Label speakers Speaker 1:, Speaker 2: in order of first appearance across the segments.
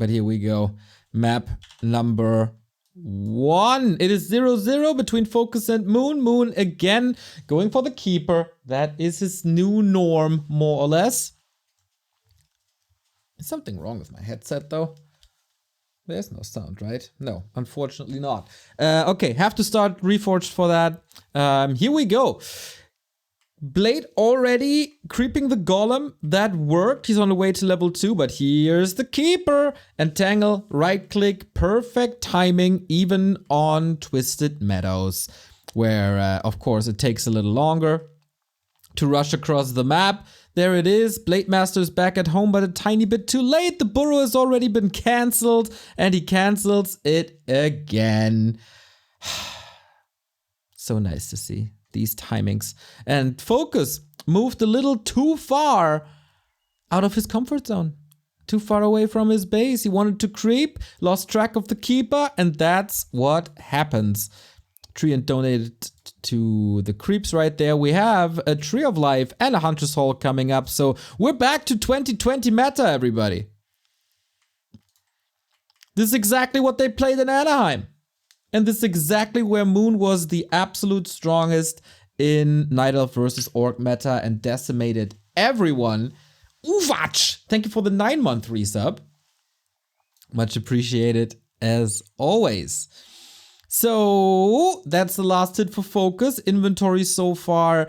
Speaker 1: But here we go. Map number 1. It is 0-0 between FoCuS and Moon. Moon again going for the keeper. That is his new norm, more or less. Is something wrong with my headset though? There's no sound, right? No, unfortunately not. Okay, have to start Reforged for that. Here we go. Blade already creeping the golem. That worked. He's on the way to level 2, but here's the keeper. Entangle, right click, perfect timing, even on Twisted Meadows, where, of course, it takes a little longer to rush across the map. There it is. Blade Master's back at home, but a tiny bit too late. The burrow has already been cancelled, and he cancels it again. So nice to see these timings. And FoCuS moved a little too far out of his comfort zone. Too far away from his base. He wanted to creep, lost track of the keeper, and that's what happens. Treant donated to the creeps right there. We have a Tree of Life and a Hunter's Hall coming up. So we're back to 2020 meta, everybody. This is exactly what they played in Anaheim. And this is exactly where Moon was the absolute strongest in Night Elf versus Orc meta and decimated everyone. Uvach! Thank you for the 9-month resub. Much appreciated as always. So that's the last hit for FoCuS. Inventory so far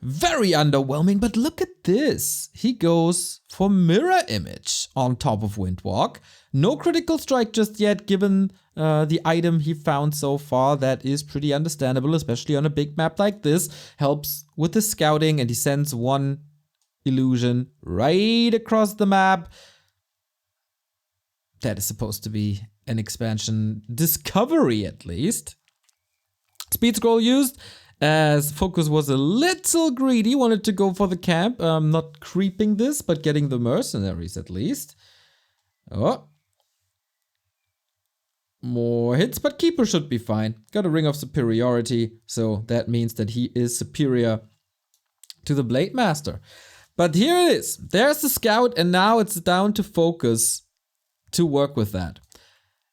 Speaker 1: very underwhelming, but look at this. He goes for Mirror Image on top of Windwalk. No critical strike just yet, given the item he found so far. That is pretty understandable, especially on a big map like this. Helps with the scouting, and he sends one illusion right across the map. That is supposed to be an expansion discovery, at least. Speed scroll used, as FoCuS was a little greedy, wanted to go for the camp. Not creeping this, but getting the mercenaries at least. Oh. More hits, but keeper should be fine. Got a Ring of Superiority, so that means that he is superior to the Blade Master. But here it is. There's the scout, and now it's down to FoCuS to work with that.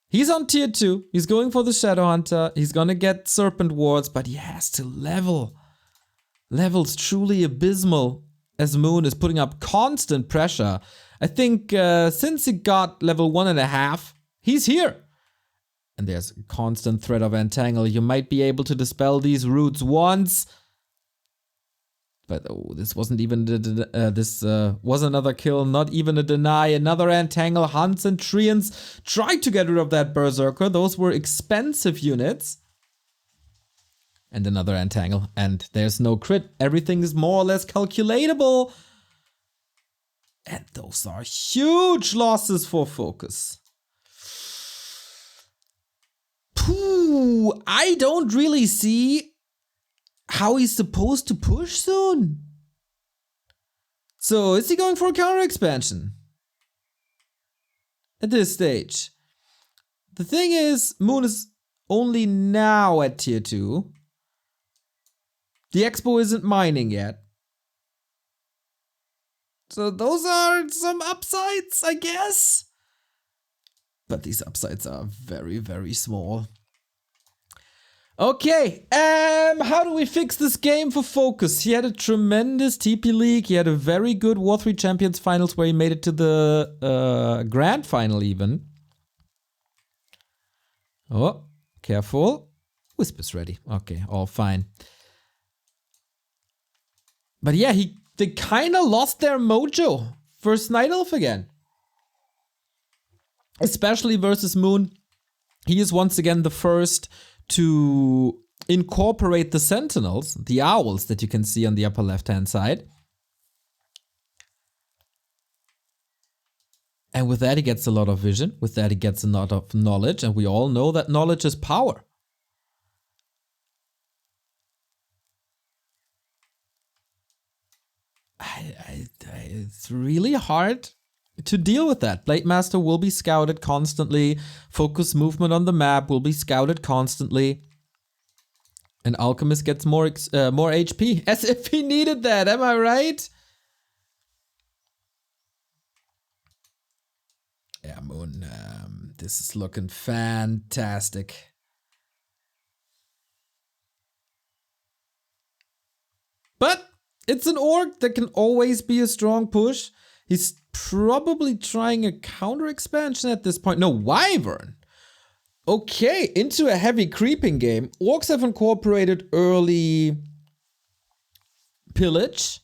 Speaker 1: He's on tier 2. He's going for the Shadow Hunter. He's gonna get Serpent Wards, but he has to level. Level's truly abysmal as Moon is putting up constant pressure. I think since he got level 1.5, he's here. And there's a constant threat of Entangle. You might be able to dispel these roots once. But oh, this wasn't even this was another kill, not even a deny. Another Entangle. Hunts and Treants tried to get rid of that Berserker. Those were expensive units. And another Entangle. And there's no crit. Everything is more or less calculatable. And those are huge losses for FoCuS. Pooh, I don't really see how he's supposed to push soon. So is he going for a counter expansion at this stage? The thing is, Moon is only now at tier 2. The Expo isn't mining yet. So those are some upsides, I guess. But these upsides are very, very small. Okay, how do we fix this game for FoCuS? He had a tremendous TP league. He had a very good War 3 Champions Finals where he made it to the Grand Final even. Oh, careful. Wisper's ready. Okay, all fine. But yeah, they kind of lost their mojo versus Night Elf again. Especially versus Moon. He is once again the first to incorporate the sentinels, the owls that you can see on the upper left-hand side. And with that, he gets a lot of vision. With that, he gets a lot of knowledge. And we all know that knowledge is power. It's really hard to deal with that. Blade Master will be scouted constantly. FoCuS movement on the map will be scouted constantly. And Alchemist gets more HP. As if he needed that, am I right? Yeah, Moon, this is looking fantastic. But it's an orc that can always be a strong push. He's probably trying a counter expansion at this point. No, Wyvern. Okay, into a heavy creeping game. Orcs have incorporated early pillage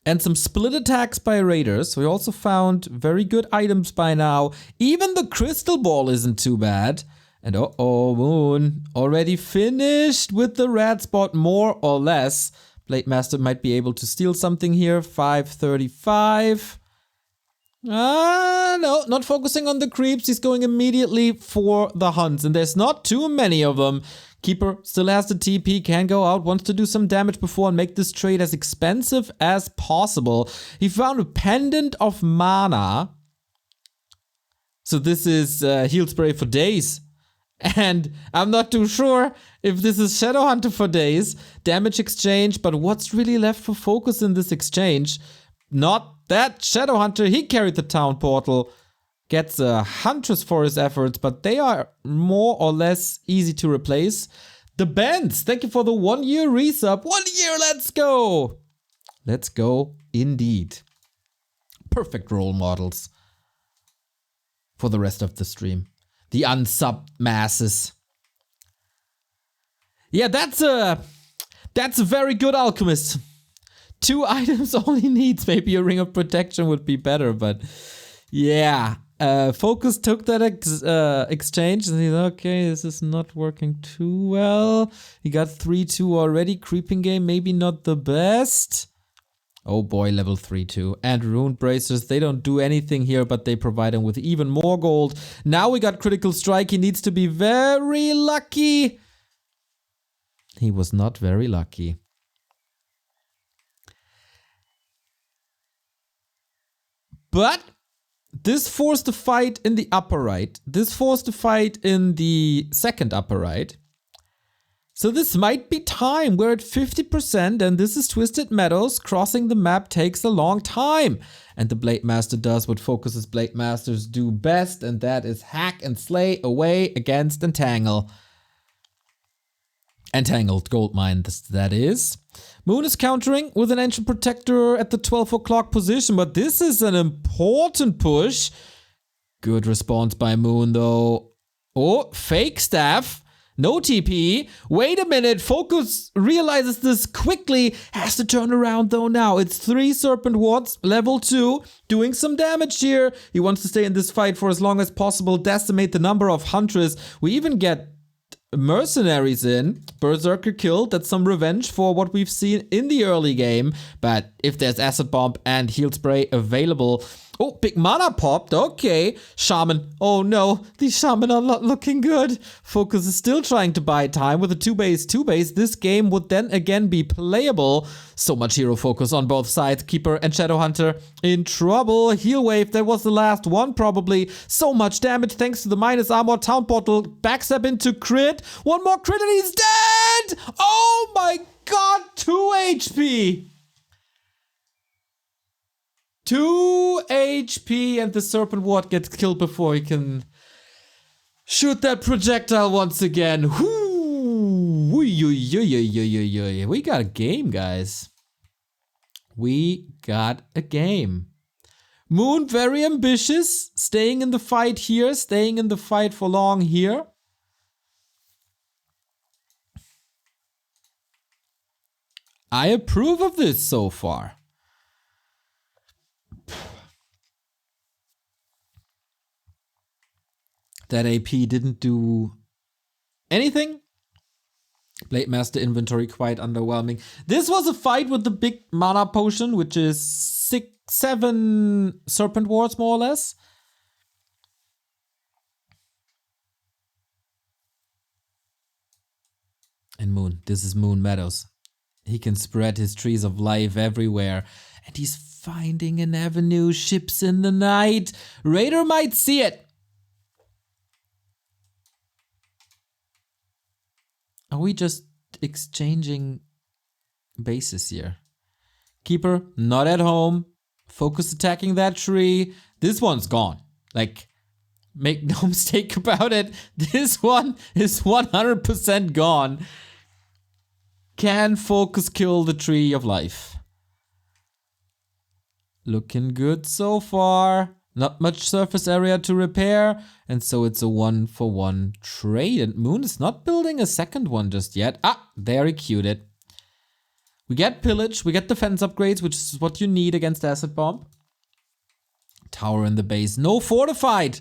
Speaker 1: and some split attacks by raiders. We also found very good items by now. Even the crystal ball isn't too bad. And uh-oh, Moon already finished with the red spot more or less. Blade Master might be able to steal something here. 535. No, not focusing on the creeps. He's going immediately for the hunts. And there's not too many of them. Keeper still has the TP, can go out, wants to do some damage before and make this trade as expensive as possible. He found a pendant of mana. So this is heal spray for days. And I'm not too sure if this is Shadow Hunter for days. Damage exchange, but what's really left for FoCuS in this exchange? Not that Shadow Hunter, he carried the town portal. Gets a Huntress for his efforts, but they are more or less easy to replace. The Bends, thank you for the 1 year resub. 1 year, let's go! Let's go indeed. Perfect role models for the rest of the stream. The unsubbed masses. Yeah, that's a very good alchemist. 2 items only needs. Maybe a ring of protection would be better, but yeah. FoCuS took that exchange and he's okay, this is not working too well. He got 3-2 already. Creeping game, maybe not the best. Oh boy, level 3-2. And Rune Bracers, they don't do anything here, but they provide him with even more gold. Now we got Critical Strike. He needs to be very lucky. He was not very lucky. But this forced a fight in the upper right. This forced a fight in the second upper right. So this might be time. We're at 50% and this is Twisted Meadows. Crossing the map takes a long time. And the Blade Master does what FoCuS's Blade Masters do best, and that is hack and slay away against Entangle. Entangled Goldmine, that is. Moon is countering with an Ancient Protector at the 12 o'clock position, but this is an important push. Good response by Moon though. Oh, fake staff. No TP. Wait a minute. FoCuS realizes this quickly. Has to turn around though now. It's 3 Serpent Wards, level 2. Doing some damage here. He wants to stay in this fight for as long as possible. Decimate the number of Huntress. We even get mercenaries in. Berserker killed. That's some revenge for what we've seen in the early game. But if there's Acid Bomb and Heal Spray available... Oh, big mana popped. Okay. Shaman. Oh no, these Shaman are not looking good. FoCuS is still trying to buy time with a 2-base. This game would then again be playable. So much hero focus on both sides. Keeper and Shadow Hunter in trouble. Heal Wave, that was the last one probably. So much damage thanks to the minus armor. Town Portal, backstep into crit. One more crit and he's dead! Oh my god, 2 HP! 2 HP and the Serpent Ward gets killed before he can shoot that projectile once again. We got a game, guys. We got a game. Moon very ambitious, staying in the fight here, staying in the fight for long here. I approve of this so far. That AP didn't do anything. Blade Master inventory quite underwhelming. This was a fight with the big mana potion, which is 7 Serpent Wards more or less. And Moon, this is Moon Meadows. He can spread his trees of life everywhere. And he's finding an avenue, ships in the night. Raider might see it. Are we just exchanging bases here? Keeper, not at home. FoCuS attacking that tree. This one's gone. Like, Make no mistake about it. This one is 100% gone. Can FoCuS kill the Tree of Life? Looking good so far. Not much surface area to repair. And so it's a 1-for-1 trade. And Moon is not building a second one just yet. Ah, there he queued it. We get pillage. We get defense upgrades, which is what you need against acid bomb. Tower in the base. No fortified.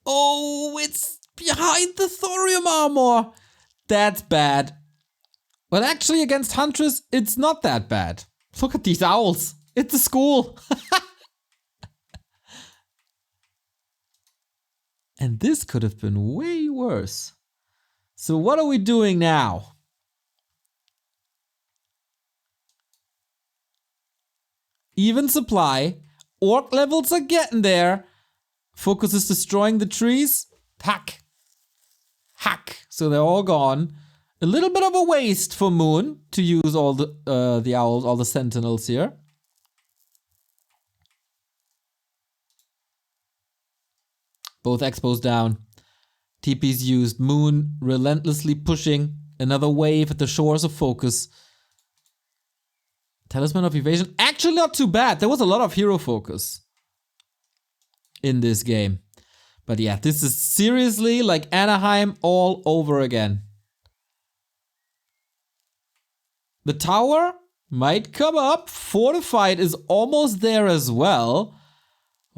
Speaker 1: Oh, it's behind the thorium armor. That's bad. But actually against Huntress, it's not that bad. Look at these owls. It's a school. And this could have been way worse. So what are we doing now? Even supply. Orc levels are getting there. FoCuS is destroying the trees. Hack. Hack. So they're all gone. A little bit of a waste for Moon to use all the owls, all the sentinels here. Both expos down. TP's used. Moon relentlessly pushing. Another wave at the shores of FoCuS. Talisman of Evasion. Actually not too bad. There was a lot of hero focus in this game. But yeah, this is seriously like Anaheim all over again. The tower might come up. Fortified is almost there as well.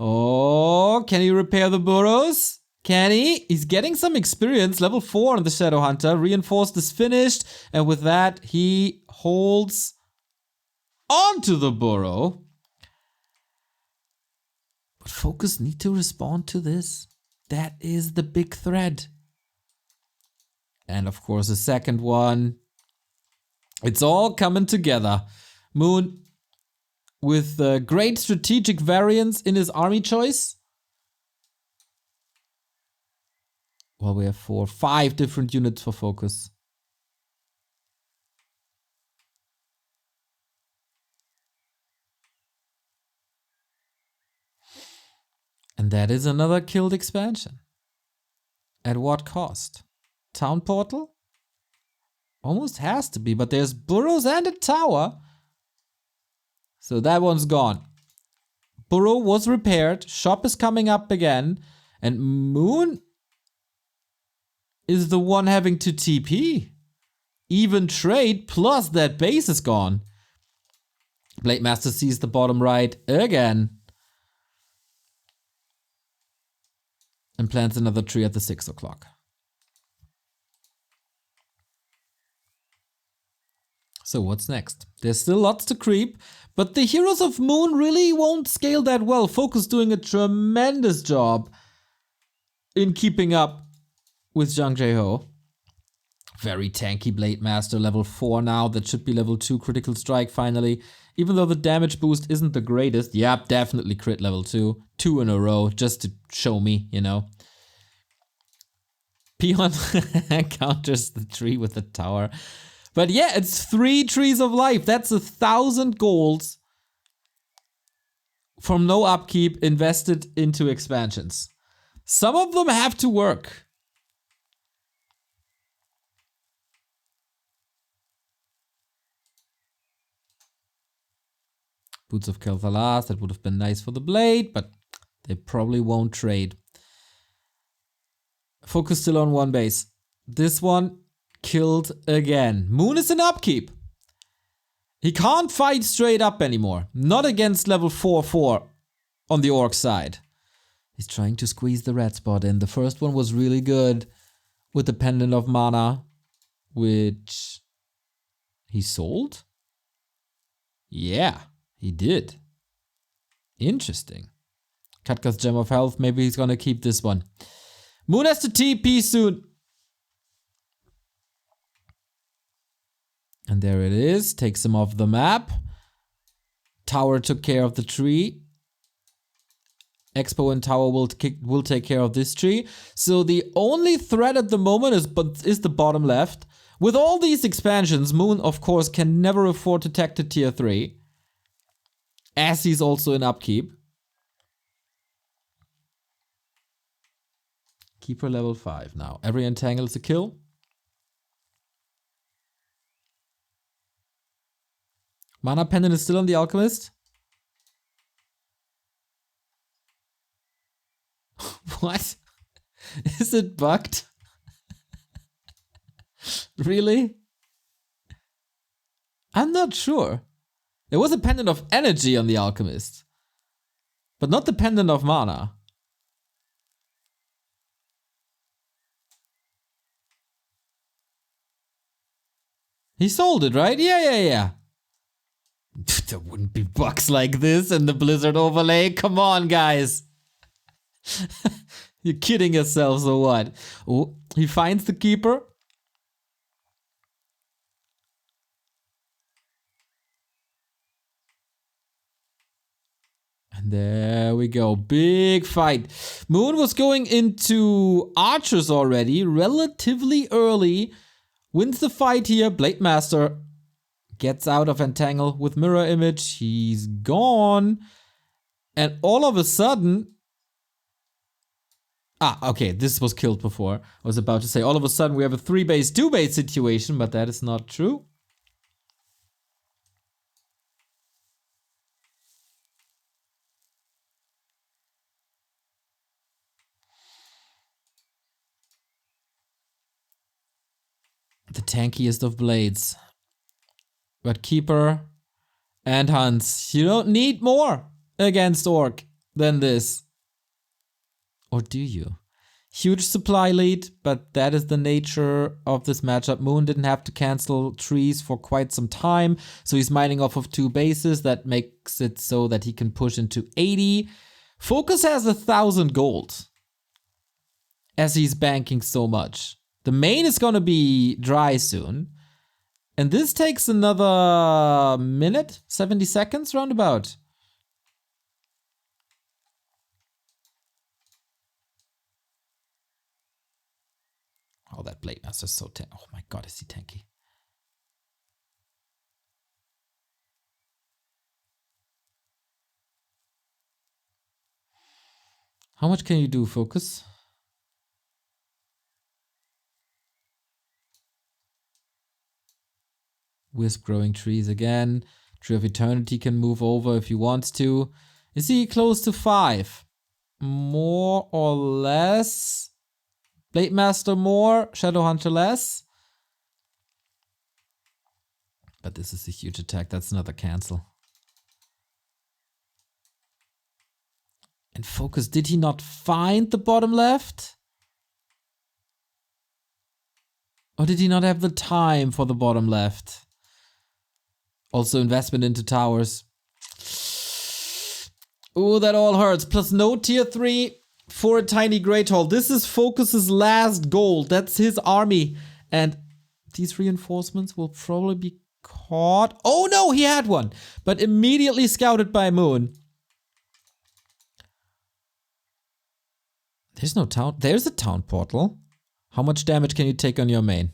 Speaker 1: Oh, can he repair the burrows? Can he? He's getting some experience. Level 4 on the Shadow Hunter. Reinforced is finished. And with that, he holds onto the burrow. But FoCuS need to respond to this. That is the big threat. And of course, the second one. It's all coming together. Moon with great strategic variance in his army choice. Well, we have 5 different units for FoCuS. And that is another killed expansion. At what cost? Town portal? Almost has to be, but there's burrows and a tower. So that one's gone. Burrow was repaired. Shop is coming up again. And Moon is the one having to TP. Even trade plus that base is gone. Blade Master sees the bottom right again. And plants another tree at the 6 o'clock. So what's next? There's still lots to creep, but the Heroes of Moon really won't scale that well. FoCuS doing a tremendous job in keeping up with Zhang Jieho. Very tanky Blade Master, level 4 now. That should be level 2 critical strike finally. Even though the damage boost isn't the greatest. Yep, definitely crit level 2. 2 in a row, just to show me, you know. Peon counters the tree with the tower. But yeah, it's 3 trees of life. That's 1,000 golds from no upkeep invested into expansions. Some of them have to work. Boots of Kel'Thalas, that would have been nice for the blade, but they probably won't trade. FoCuS still on 1 base. This one killed again. Moon is in upkeep. He can't fight straight up anymore. Not against level 4/4 on the orc side. He's trying to squeeze the red spot in. The first one was really good with the Pendant of Mana, which he sold? Yeah, he did. Interesting. Katka's Gem of Health, maybe he's gonna keep this one. Moon has to TP soon. And there it is, takes him off the map. Tower took care of the tree. Expo and Tower will take care of this tree. So the only threat at the moment is the bottom left. With all these expansions, Moon, of course, can never afford to tech to tier 3. As he's also in upkeep. Keeper level 5 now. Every entangle is a kill. Mana Pendant is still on the Alchemist. What? Is it bugged? Really? I'm not sure. There was a Pendant of Energy on the Alchemist, but not the Pendant of Mana. He sold it, right? Yeah. There wouldn't be bugs like this in the Blizzard overlay. Come on, guys. You're kidding yourselves or what? Oh, he finds the Keeper. And there we go. Big fight. Moon was going into Archers already, relatively early. Wins the fight here. Blade Master gets out of Entangle with Mirror Image. He's gone. And all of a sudden... okay, this was killed before. I was about to say, all of a sudden we have a 3-base, 2-base situation, but that is not true. The tankiest of blades. But Keeper and Hunts. You don't need more against Orc than this. Or do you? Huge supply lead, but that is the nature of this matchup. Moon didn't have to cancel trees for quite some time, so he's mining off of 2 bases. That makes it so that he can push into 80. FoCuS has 1,000 gold, as he's banking so much. The main is gonna be dry soon. And this takes another minute, 70 seconds roundabout. Oh, that Blade Master is so tanky. Oh my god, is he tanky. How much can you do, FoCuS? Wisp growing trees again. Tree of Eternity can move over if he wants to. Is he close to 5? More or less? Blade Master more, Shadow Hunter less. But this is a huge attack. That's another cancel. And FoCuS, did he not find the bottom left? Or did he not have the time for the bottom left? Also investment into towers. Ooh, that all hurts. Plus no tier 3 for a tiny Great Hall. This is FoCuS's last goal. That's his army. And these reinforcements will probably be caught. Oh no, he had one. But immediately scouted by Moon. There's no town. There's a town portal. How much damage can you take on your main?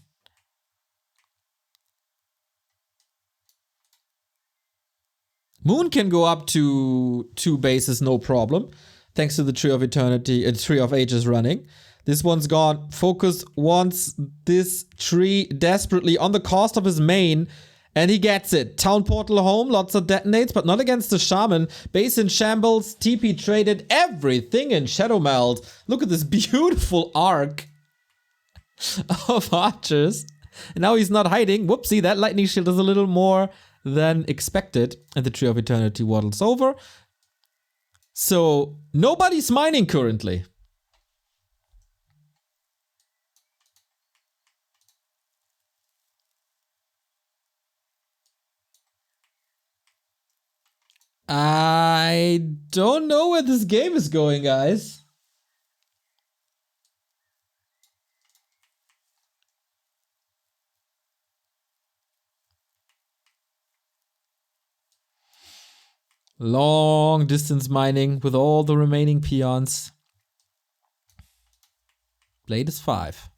Speaker 1: Moon can go up to 2 bases, no problem. Thanks to the Tree of Eternity, Tree of Ages running. This one's gone. FoCuS wants this tree desperately on the cost of his main. And he gets it. Town portal home, lots of detonates, but not against the Shaman. Base in shambles, TP traded, everything in Shadow Meld. Look at this beautiful arc of archers. And now he's not hiding. Whoopsie, that lightning shield is a little more than expected. And the Tree of Eternity waddles over. So nobody's mining currently. I don't know where this game is going, guys. Long distance mining with all the remaining peons. Blade is 5.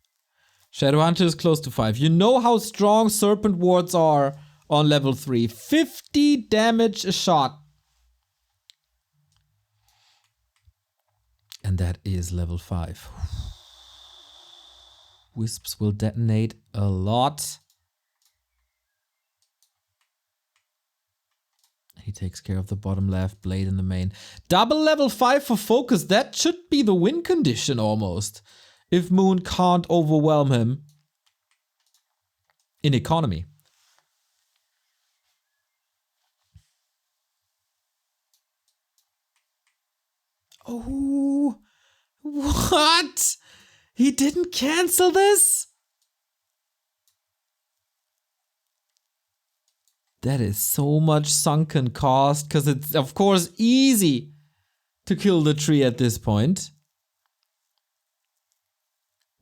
Speaker 1: Shadowhunter is close to 5. You know how strong Serpent Wards are on level 3. 50 damage a shot. And that is level 5. Wisps will detonate a lot. He takes care of the bottom left, Blade in the main. Double level 5 for FoCuS. That should be the win condition almost. If Moon can't overwhelm him in economy. Oh, what? He didn't cancel this? That is so much sunken cost, because it's, of course, easy to kill the tree at this point.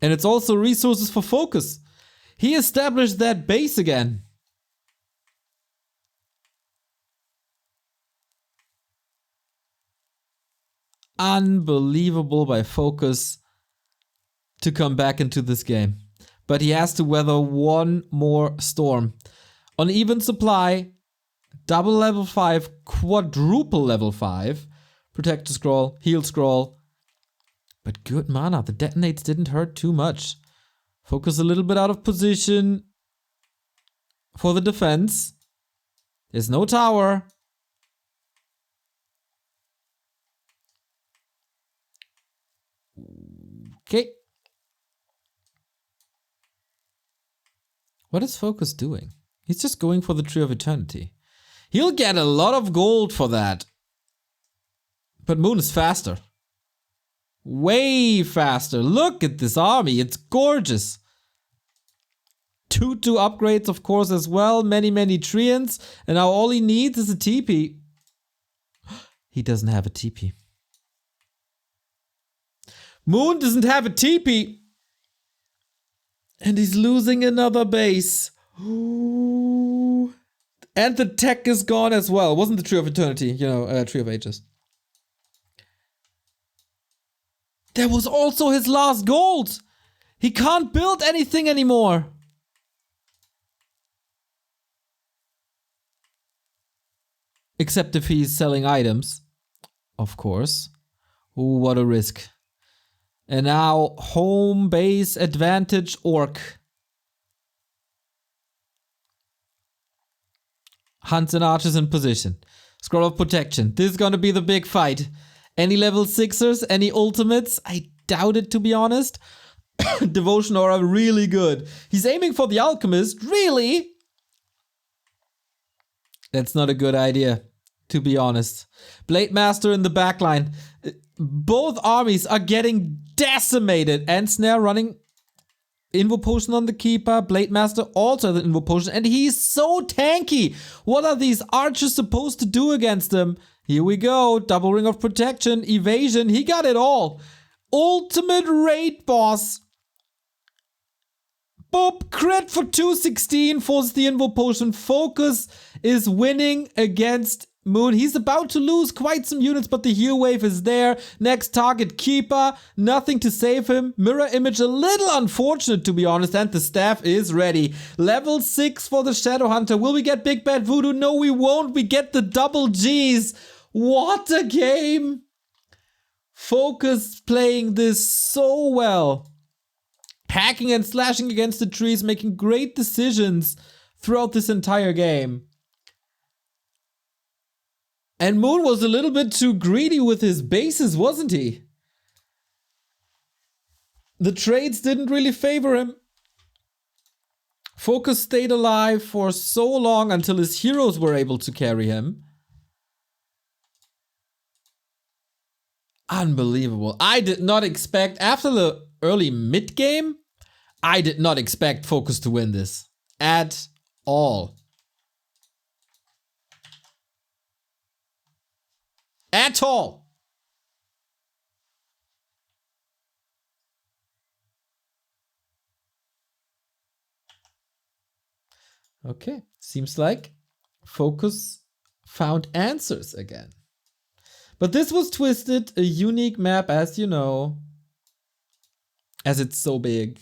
Speaker 1: And it's also resources for FoCuS. He established that base again. Unbelievable by FoCuS to come back into this game. But he has to weather one more storm. On even supply, double level 5, quadruple level 5. Protect to scroll, heal scroll. But good mana, the detonates didn't hurt too much. FoCuS a little bit out of position for the defense. There's no tower. Okay. What is FoCuS doing? He's just going for the Tree of Eternity. He'll get a lot of gold for that. But Moon is faster. Way faster. Look at this army. It's gorgeous. 2 upgrades, of course, as well. Many treants. And now all he needs is a TP. He doesn't have a TP. Moon doesn't have a TP. And he's losing another base. Ooh. And the tech is gone as well. It wasn't the Tree of Eternity, you know, Tree of Ages. There was also his last gold. He can't build anything anymore. Except if he's selling items. Of course. Ooh, what a risk. And now, home base advantage orc. Hunts and archers in position. Scroll of protection. This is gonna be the big fight. Any level 6ers? Any ultimates? I doubt it, to be honest. Devotion aura really good. He's aiming for the alchemist. Really? That's not a good idea, to be honest. Blade Master in the backline. Both armies are getting decimated. And Snare running Invo Potion on the Keeper. Blade Master also has an Invo Potion. And he's so tanky. What are these archers supposed to do against him? Here we go. Double Ring of Protection. Evasion. He got it all. Ultimate raid boss. Boop. Crit for 216. Forces the Invo Potion. FoCuS is winning against Moon. He's about to lose quite some units, but the heal wave is there. Next target, Keeper. Nothing to save him. Mirror image, a little unfortunate, to be honest. And the staff is ready. Level 6 for the Shadow Hunter. Will we get Big Bad Voodoo? No, we won't. We get the double Gs. What a game. FoCuS playing this so well. Hacking and slashing against the trees, making great decisions throughout this entire game. And Moon was a little bit too greedy with his bases, wasn't he? The trades didn't really favor him. FoCuS stayed alive for so long until his heroes were able to carry him. Unbelievable. I did not expect, after the early mid game, I did not expect FoCuS to win this. At all. At all. Okay, seems like FoCuS found answers again. But this was twisted, a unique map, as you know, as it's so big.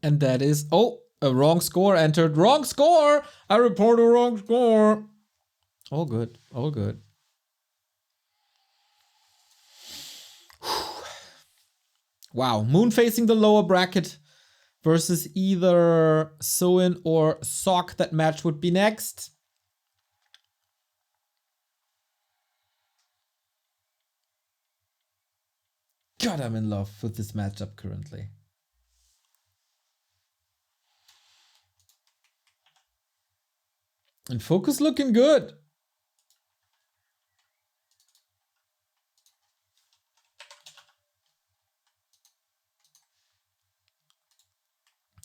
Speaker 1: And that is, oh, a wrong score entered. Wrong score! I report a wrong score. All good, all good. Wow, Moon facing the lower bracket versus either Soin or Sok. That match would be next. God, I'm in love with this matchup currently. And FoCuS looking good.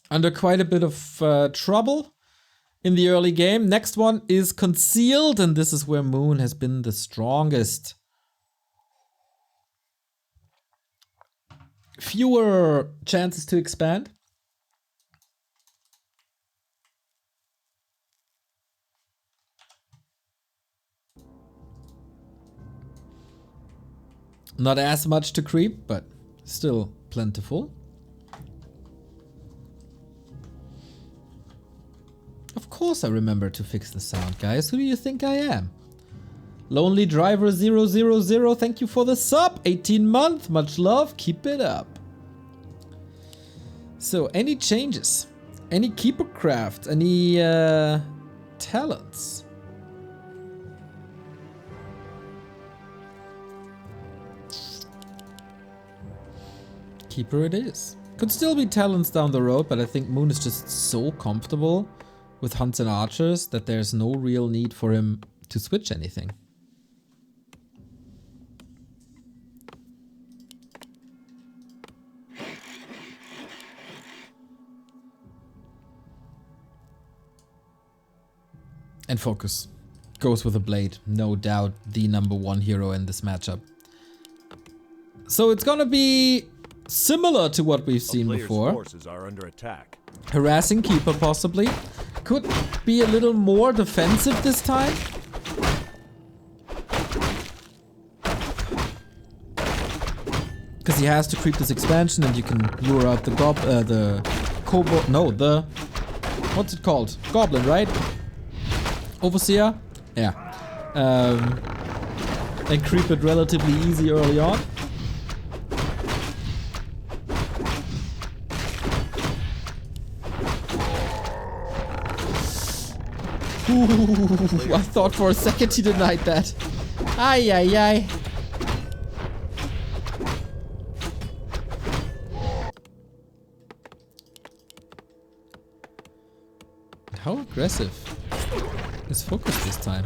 Speaker 1: Under quite a bit of trouble in the early game. Next one is Concealed, and this is where Moon has been the strongest. Fewer chances to expand. Not as much to creep, but still plentiful. Of course I remember to fix the sound, guys. Who do you think I am? Lonely Driver 000, thank you for the sub. 18 month, much love, keep it up. So, any changes? Any keeper craft? Any talents? Keeper it is. Could still be talents down the road, but I think Moon is just so comfortable with hunts and archers that there's no real need for him to switch anything. And FoCuS goes with a blade, no doubt the #1 hero in this matchup. So it's gonna be similar to what we've seen before.
Speaker 2: Forces are under attack.
Speaker 1: Harassing keeper possibly. Could be a little more defensive this time. Because he has to creep this expansion and you can lure out the kobold, no, the, what's it called? Goblin, right? Overseer? Yeah. And creep it relatively easy early on. Ooh, I thought for a second he denied that. Ay, ay, ay. How aggressive is FoCuS this time?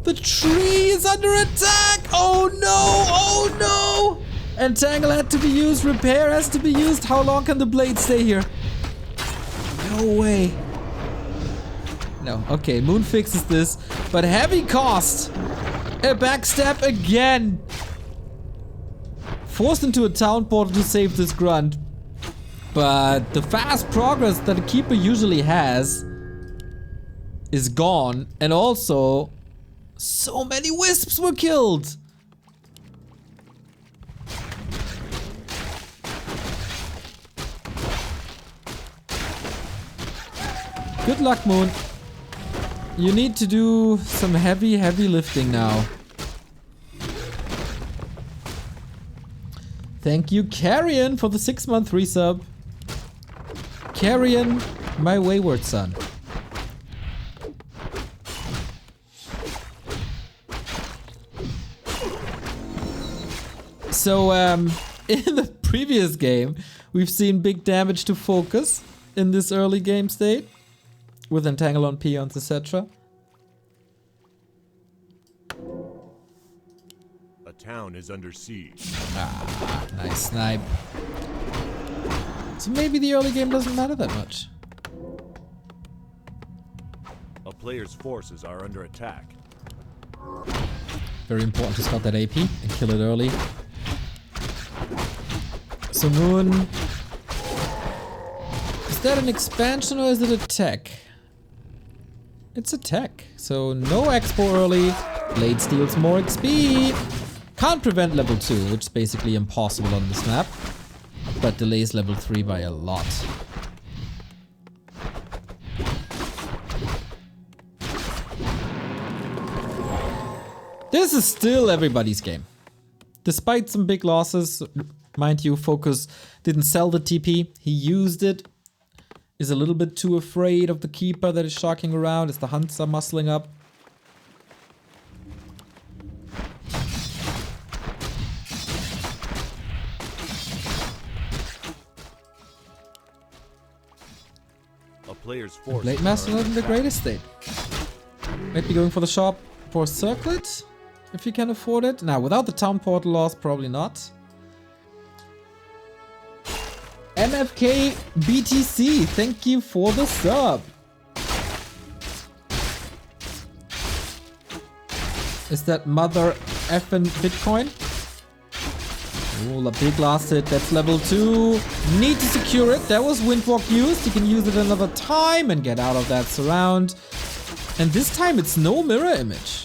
Speaker 1: The tree is under attack! Oh no! Oh no! Entangle had to be used, repair has to be used. How long can the blade stay here? No way. No, okay, Moon fixes this, but heavy cost. A backstab again. Forced into a town portal to save this grunt. But the fast progress that a keeper usually has is gone. And also, so many wisps were killed. Good luck, Moon. You need to do some heavy lifting now. Thank you, Carrion, for the 6-month resub. Carrion, my wayward son. So, in the previous game, we've seen big damage to FoCuS in this early game state. With Entangle on peons, etc.
Speaker 2: A town is under siege.
Speaker 1: Ah, nice snipe. So maybe the early game doesn't matter that much.
Speaker 2: A player's forces are under attack.
Speaker 1: Very important to spot that AP and kill it early. So Moon... Is that an expansion or is it a tech? It's a tech, so no expo early. Blade steals more XP. Can't prevent level 2, which is basically impossible on this map. but delays level 3 by a lot. This is still everybody's game. Despite some big losses, mind you, FoCuS didn't sell the TP, he used it. Is a little bit too afraid of the keeper that is shocking around as the hunts are muscling up.
Speaker 2: A player's force.
Speaker 1: Blade Master not in the greatest state. Might be going for the shop for a circlet, if you can afford it. Now, without the town portal loss, probably not. MFK BTC, thank you for the sub. Is that mother effing Bitcoin? Oh, a big last hit, that's level 2. Need to secure it, that was Windwalk used. You can use it another time and get out of that surround. And this time it's no mirror image.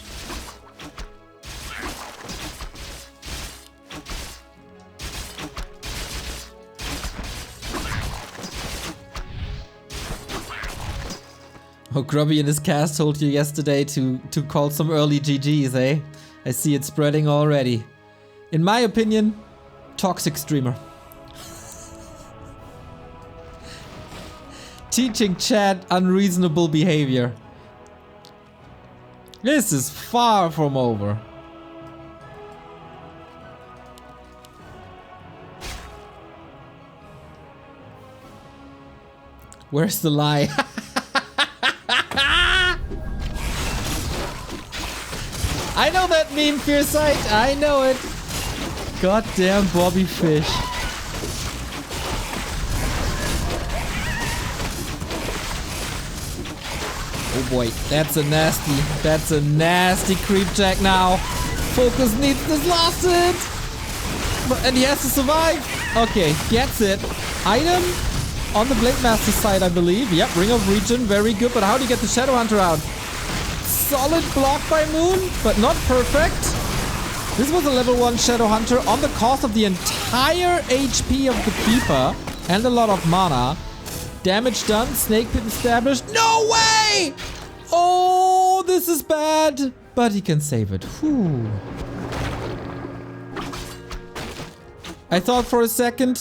Speaker 1: Oh, Grubby in his cast told you yesterday to call some early GGs, eh? I see it spreading already. In my opinion, toxic streamer. Teaching chat unreasonable behavior. This is far from over. Where's the lie? I know that meme, Fearsight. I know it. Goddamn Bobby Fish. Oh boy, that's a nasty creep check now. FoCuS needs this last hit. And he has to survive. Okay, gets it. Item on the Blade Master side, I believe. Yep, Ring of Regen, very good. But how do you get the Shadowhunter out? Solid block by Moon, but not perfect. This was a level 1 Shadowhunter on the cost of the entire HP of the Keeper and a lot of mana. Damage done, Snake Pit established. No way! Oh, this is bad. But he can save it. Whew. I thought for a second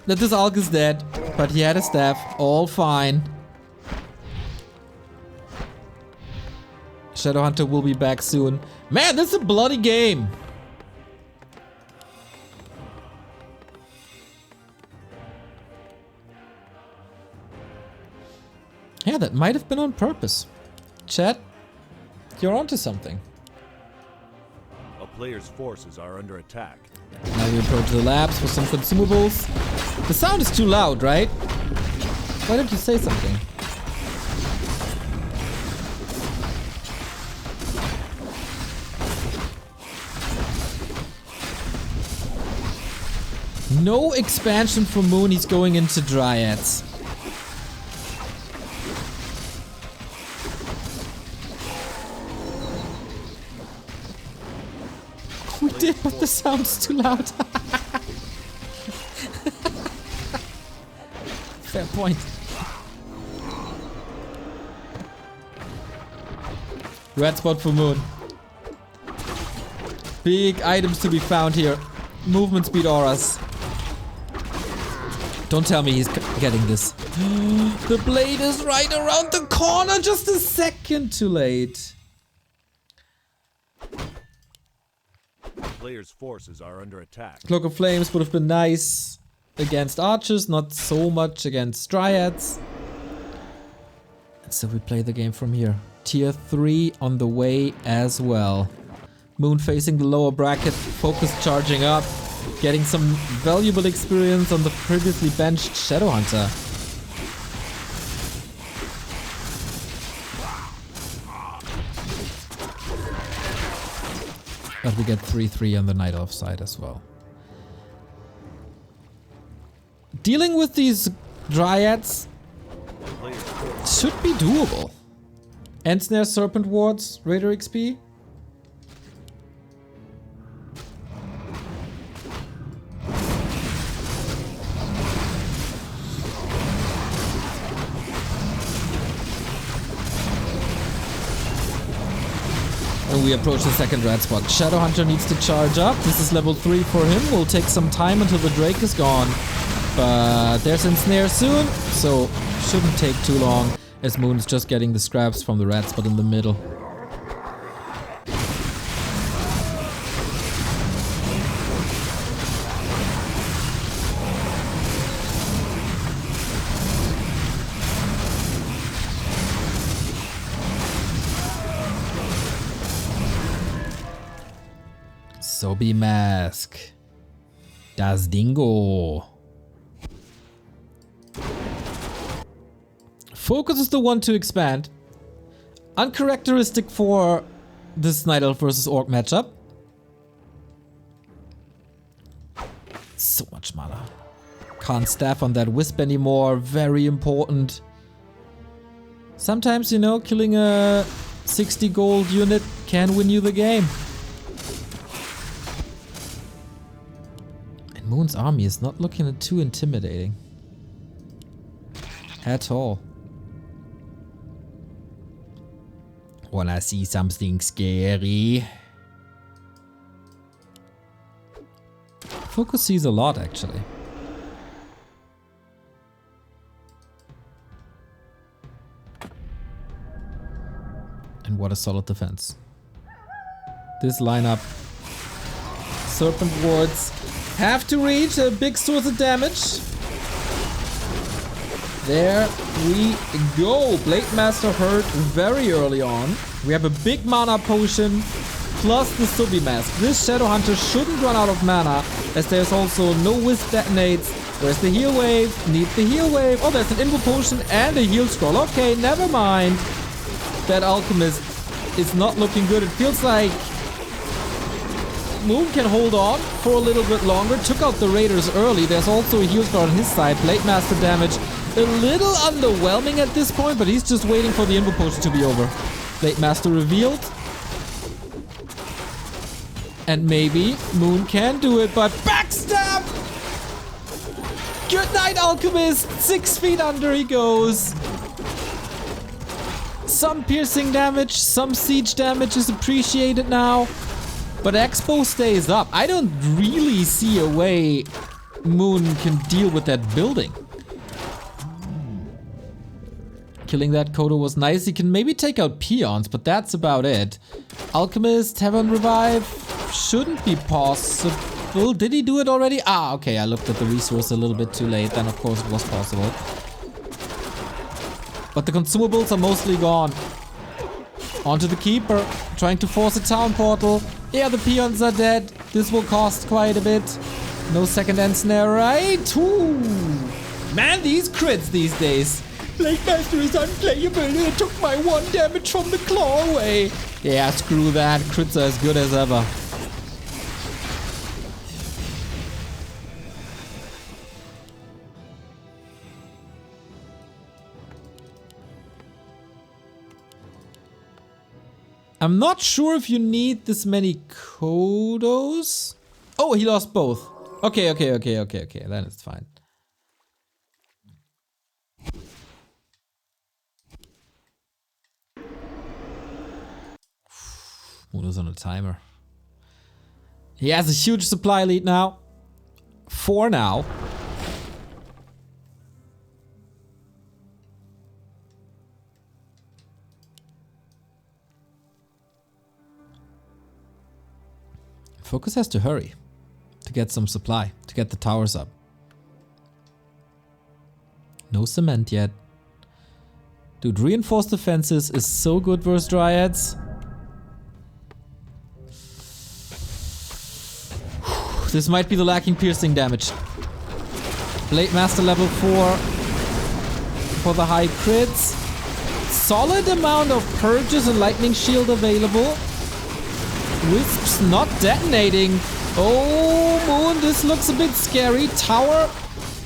Speaker 1: that this Alk is dead, but he had a staff. All fine. Shadowhunter will be back soon. Man, this is a bloody game. Yeah, that might have been on purpose. Chat, you're onto something.
Speaker 2: A player's forces are under attack.
Speaker 1: Now we approach the labs for some consumables. The sound is too loud, right? Why don't you say something? No expansion for Moon, he's going into Dryads. We did, but the sound's too loud. Fair point. Red spot for Moon. Big items to be found here. Movement speed auras. Don't tell me he's getting this. The blade is right around the corner, just a second too late.
Speaker 2: Player's forces are under attack.
Speaker 1: Cloak of Flames would have been nice against archers, not so much against dryads. And so we play the game from here. Tier 3 on the way as well. Moon facing the lower bracket, FoCuS charging up. Getting some valuable experience on the previously benched Shadowhunter. But we get 3-3 on the Night Elf side as well. Dealing with these Dryads should be doable. Ensnare, Serpent Wards, Raider XP. And we approach the second red spot. Shadowhunter needs to charge up. This is level 3 for him. Will take some time until the Drake is gone. But there's Ensnare soon, so shouldn't take too long, as Moon's just getting the scraps from the red spot in the middle. Sobi Mask. Das Dingo. FoCuS is the one to expand. Uncharacteristic for this Night Elf versus Orc matchup. So much mana. Can't staff on that Wisp anymore. Very important. Sometimes, you know, killing a 60 gold unit can win you the game. And Moon's army is not looking too intimidating. At all. Wanna see something scary? FoCuS sees a lot, actually. And what a solid defense. This lineup. Serpent wards have to reach a big source of damage. There we go. Blade Master hurt very early on. We have a big mana potion plus the Sobi Mask. This Shadowhunter shouldn't run out of mana, as there's also no Wisp detonates. Where's the heal wave? Need the heal wave. Oh, there's an Invo potion and a heal scroll. Okay, never mind. That Alchemist is not looking good. It feels like Moon can hold on for a little bit longer. Took out the Raiders early. There's also a heal scroll on his side. Blade Master damage. A little underwhelming at this point, but he's just waiting for the Invo potion to be over. Blade Master revealed. And maybe Moon can do it, but backstab! Good night, Alchemist! 6 feet under he goes. Some piercing damage, some siege damage is appreciated now. But Expo stays up. I don't really see a way Moon can deal with that building. Killing that Kodo was nice. He can maybe take out peons, but that's about it. Alchemist, Heaven Revive shouldn't be possible. Did he do it already? Ah, okay. I looked at the resource a little bit too late. Then, of course, it was possible. But the consumables are mostly gone. Onto the Keeper. Trying to force a town portal. Yeah, the peons are dead. This will cost quite a bit. No second Ensnare, right? Ooh. Man, these crits these days. Blade Master is unplayable. It took my 1 damage from the claw away. Yeah, screw that. Crits are as good as ever. I'm not sure if you need this many Kodos. Oh, he lost both. Okay. Then it's fine. Moon is on a timer. He has a huge supply lead now. 4 now. FoCuS has to hurry to get some supply, to get the towers up. No cement yet. Dude, reinforced defenses is so good versus Dryads. This might be the lacking piercing damage. Blade Master level 4 for the high crits. Solid amount of purges and lightning shield available. Wisps not detonating. Oh, Moon, this looks a bit scary. Tower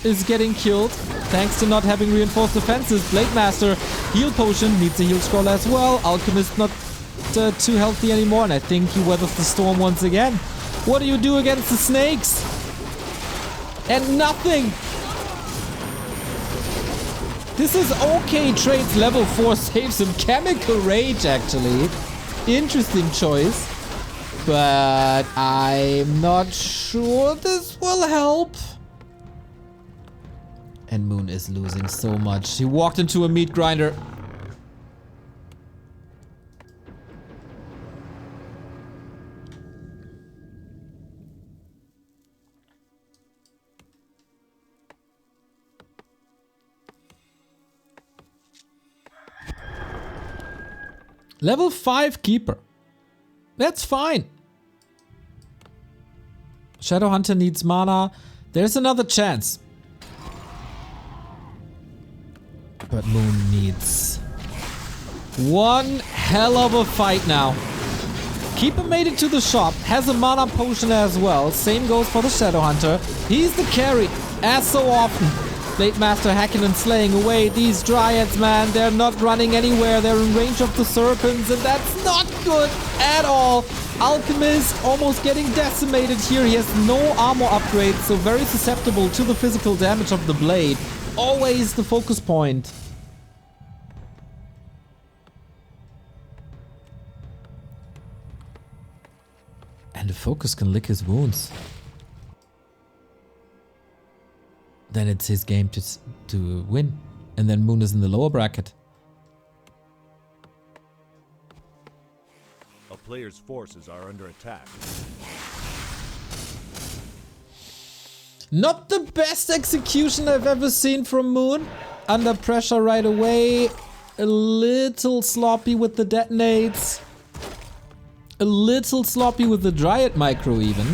Speaker 1: is getting killed thanks to not having reinforced defenses. Blade Master, heal potion, needs a heal scroll as well. Alchemist not too healthy anymore, and I think he weathers the storm once again. What do you do against the snakes? And nothing. This is okay. Trades level 4 saves him. Chemical Rage, actually. interesting choice. But I'm not sure this will help. And Moon is losing so much. He walked into a meat grinder. Level 5 Keeper. That's fine. Shadowhunter needs mana. There's another chance. But Moon needs one hell of a fight now. Keeper made it to the shop. Has a mana potion as well. Same goes for the Shadowhunter. He's the carry, as so often. Blade Master hacking and slaying away these Dryads, man. They're not running anywhere. They're in range of the Serpents, and that's not good at all. Alchemist almost getting decimated here. He has no armor upgrades, so very susceptible to the physical damage of the blade. Always the focus point. And the FoCuS can lick his wounds. Then it's his game to win. And then Moon is in the lower bracket.
Speaker 2: A player's forces are under attack.
Speaker 1: Not the best execution I've ever seen from Moon. Under pressure right away. A little sloppy with the detonates. A little sloppy with the Dryad micro even.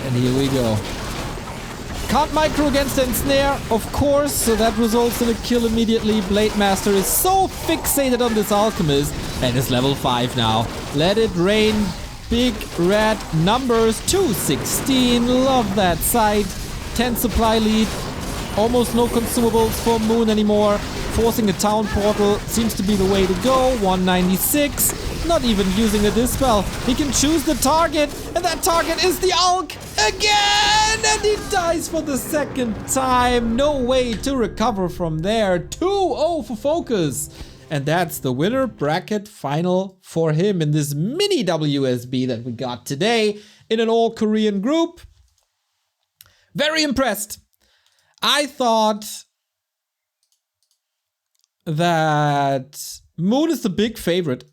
Speaker 1: And here we go. Can't micro against the ensnare, of course, so that results in a kill immediately. Blade Master is so fixated on this Alchemist and is level 5 now. Let it rain. Big red numbers. 216. Love that sight. 10 supply lead. Almost no consumables for Moon anymore. Forcing a town portal seems to be the way to go. 196. Not even using a dispel. He can choose the target, and that target is the Alk again! And he dies for the second time. No way to recover from there. 2-0 for FoCuS. And that's the winner bracket final for him in this mini WSB that we got today in an all-Korean group. Very impressed. I thought that Moon is the big favorite.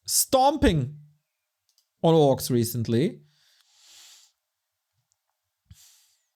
Speaker 1: Stomping on Orcs recently.